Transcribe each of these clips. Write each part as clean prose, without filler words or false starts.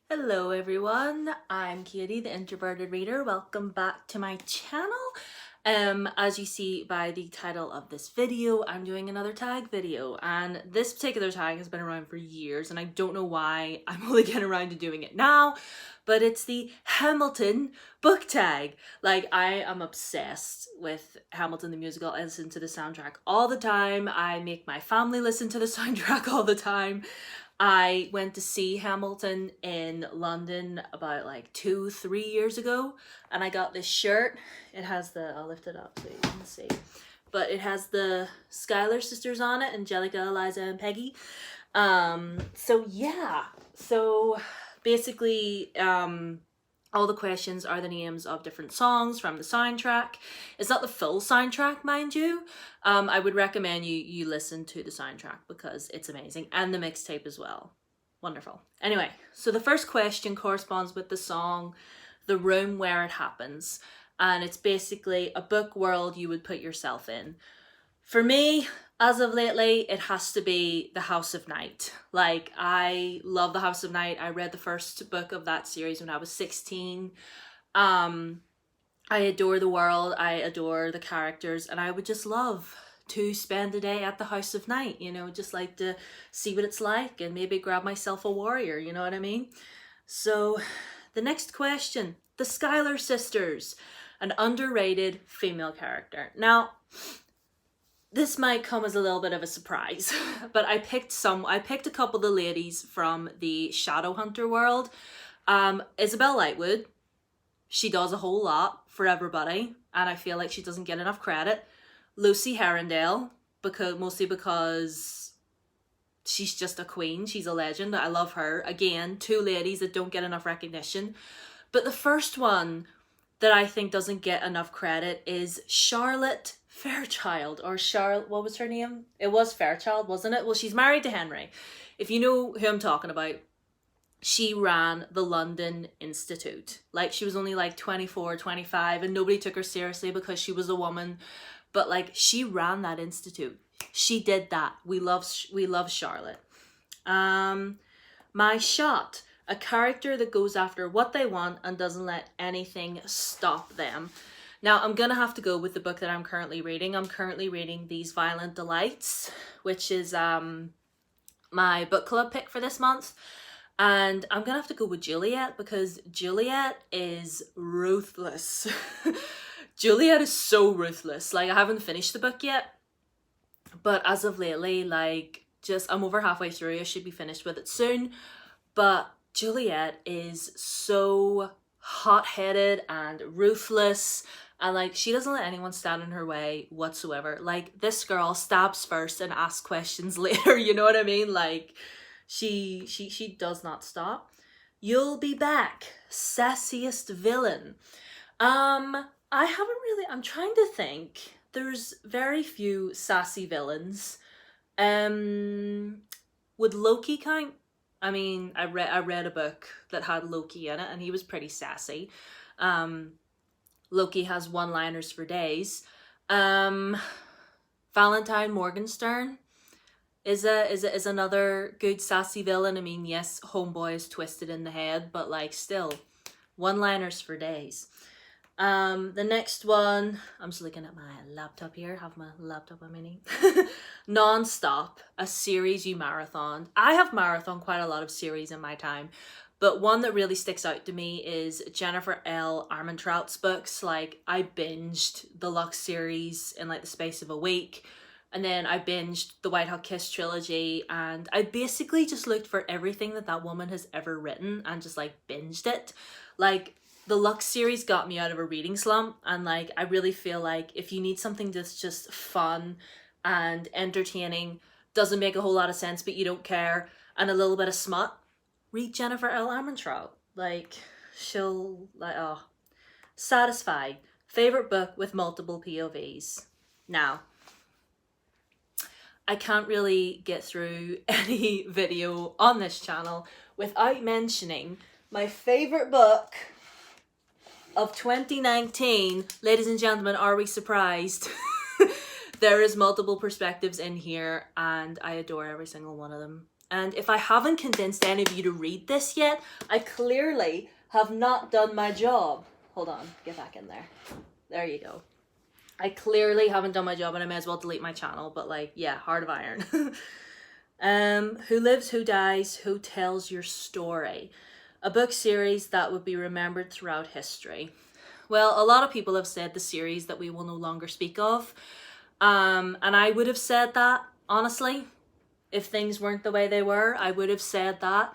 Hello everyone, I'm Katie, the Introverted Reader. Welcome back to my channel. As you see by the title of this video, I'm doing another tag video, and this particular tag has been around for years and I don't know why I'm only getting around to doing it now, but it's the Hamilton book tag. Like, I am obsessed with Hamilton the musical. I listen to the soundtrack all the time. I make my family listen to the soundtrack all the time. I went to see Hamilton in London about like 2-3 years ago, and I got this shirt. It has I'll lift it up so you can see, but it has the Schuyler sisters on it, Angelica, Eliza, and Peggy. So yeah, so basically, all the questions are the names of different songs from the soundtrack. It's not the full soundtrack, mind you. I would recommend you listen to the soundtrack because it's amazing, and the mixtape as well. Wonderful. Anyway, so the first question corresponds with the song The Room Where It Happens, and it's basically a book world you would put yourself in. For me, as of lately, it has to be The House of Night. Like, I love The House of Night. I read the first book of that series when I was 16. I adore the world, I adore the characters, and I would just love to spend a day at the House of Night, you know, just like to see what it's like and maybe grab myself a warrior, you know what I mean? So, the next question, the Schuyler sisters, an underrated female character. Now, this might come as a little bit of a surprise, but I picked a couple of the ladies from the Shadowhunter world. Isabel Lightwood, she does a whole lot for everybody, and I feel like she doesn't get enough credit. Lucy Herondale, mostly because she's just a queen, she's a legend, I love her. Again, two ladies that don't get enough recognition. But the first one that I think doesn't get enough credit is Charlotte Fairchild, or what was her name? It was Fairchild, wasn't it? Well, she's married to Henry. If you know who I'm talking about, she ran the London Institute. Like, she was only like 24, 25, and nobody took her seriously because she was a woman. But like, she ran that institute. She did that. We love Charlotte. My Shot, a character that goes after what they want and doesn't let anything stop them. Now, I'm going to have to go with the book that I'm currently reading. I'm currently reading These Violent Delights, which is my book club pick for this month. And I'm going to have to go with Juliet because Juliet is ruthless. Juliet is so ruthless. Like, I haven't finished the book yet, but as of lately, like, I'm over halfway through. I should be finished with it soon. But Juliet is so hot-headed and ruthless, and like, she doesn't let anyone stand in her way whatsoever. Like, this girl stabs first and asks questions later, you know what I mean? Like, she does not stop. You'll Be Back, sassiest villain. I'm trying to think. There's very few sassy villains. Would Loki count? I mean, I read a book that had Loki in it, and he was pretty sassy. Loki has one-liners for days. Valentine Morgenstern is another good sassy villain. I mean, yes, homeboy is twisted in the head, but like, still, one-liners for days. The next one, I'm just looking at my laptop here, have my laptop on me. Non-Stop, a series you marathon. I have marathon quite a lot of series in my time, but one that really sticks out to me is Jennifer L. Armentrout's books. Like, I binged the Lux series in like the space of a week, and then I binged the White Hot Kiss trilogy, and I basically just looked for everything that woman has ever written and just like binged it. Like, the Lux series got me out of a reading slump, and like, I really feel like if you need something that's just fun and entertaining, doesn't make a whole lot of sense but you don't care, and a little bit of smut, read Jennifer L. Armentrout. Like, she'll, like, oh. Satisfied, favorite book with multiple POVs. Now, I can't really get through any video on this channel without mentioning my favorite book of 2019. Ladies and gentlemen, are we surprised? There is multiple perspectives in here, and I adore every single one of them. And if I haven't convinced any of you to read this yet, I clearly have not done my job. Hold on, get back in there. There you go. I clearly haven't done my job, and I may as well delete my channel, but like, yeah, Heart of Iron. Who Lives, Who Dies, Who Tells Your Story? A book series that would be remembered throughout history. Well, a lot of people have said the series that we will no longer speak of. And I would have said that, honestly, if things weren't the way they were, I would have said that.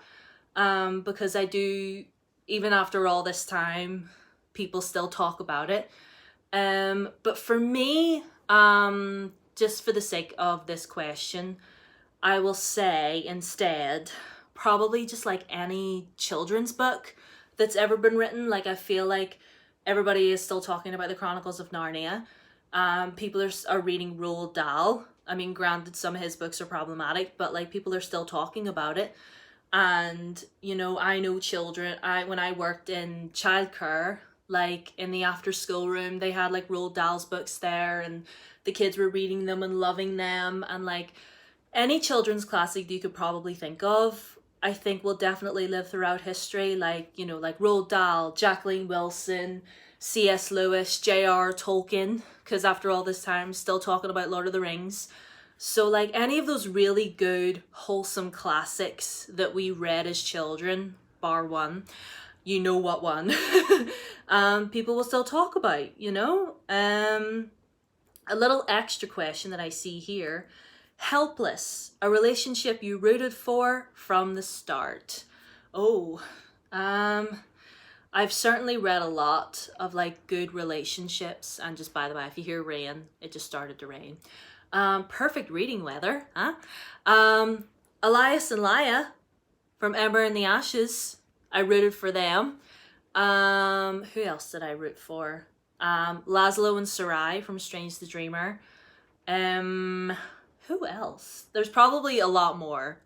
Because I do, even after all this time, people still talk about it. But for me, just for the sake of this question, I will say instead, probably just like any children's book that's ever been written. Like, I feel like everybody is still talking about the Chronicles of Narnia. People are reading Roald Dahl. I mean, granted, some of his books are problematic, but like, people are still talking about it. And, you know, I know children, when I worked in childcare, like in the after school room, they had like Roald Dahl's books there, and the kids were reading them and loving them. And like, any children's classic you could probably think of, I think will definitely live throughout history. Like, you know, like Roald Dahl, Jacqueline Wilson, C.S. Lewis, J.R. Tolkien, because after all this time, still talking about Lord of the Rings. So like, any of those really good, wholesome classics that we read as children, bar one, you know what one, people will still talk about, you know? A little extra question that I see here. Helpless, a relationship you rooted for from the start. Oh, I've certainly read a lot of like good relationships, and just by the way, if you hear rain, it just started to rain. Perfect reading weather, huh? Elias and Laia from Ember and the Ashes, I rooted for them. Who else did I root for? Laszlo and Sarai from Strange the Dreamer. Who else? There's probably a lot more.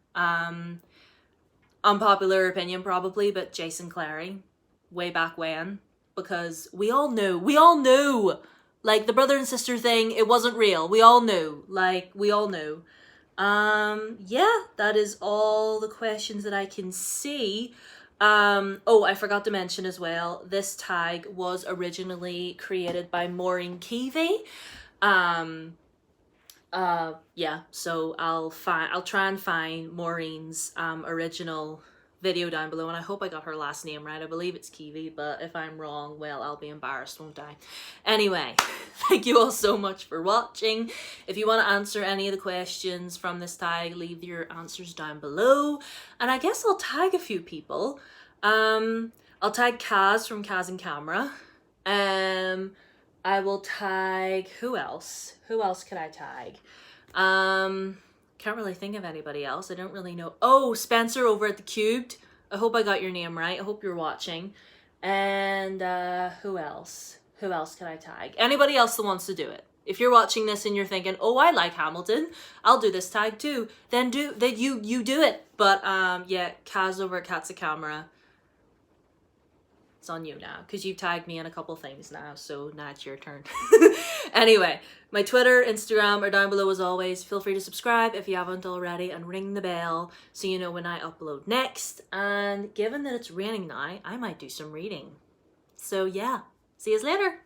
Unpopular opinion probably, but Jason Clary, way back when, because we all knew, like the brother and sister thing, it wasn't real. We all knew, yeah, that is all the questions that I can see. Oh, I forgot to mention as well, this tag was originally created by Maureen Keevy. Yeah, so I'll try and find Maureen's original video down below, and I hope I got her last name right. I believe it's Keevy, but if I'm wrong, well, I'll be embarrassed, won't I? Anyway, thank you all so much for watching. If you want to answer any of the questions from this tag, leave your answers down below, and I guess I'll tag a few people. I'll tag Kaz from Kaz and Camera. I will tag, who else? Who else could I tag? Can't really think of anybody else. I don't really know. Oh, Spencer over at The Cubed. I hope I got your name right. I hope you're watching. And who else? Who else can I tag? Anybody else that wants to do it. If you're watching this and you're thinking, oh, I like Hamilton, I'll do this tag too, then you do it. But yeah, Kaz over at Cats of Camera. It's on you now, because you've tagged me in a couple things now, so now it's your turn. Anyway, my Twitter, Instagram are down below as always. Feel free to subscribe if you haven't already, and ring the bell so you know when I upload next. And given that it's raining now, I might do some reading. So yeah, see you later.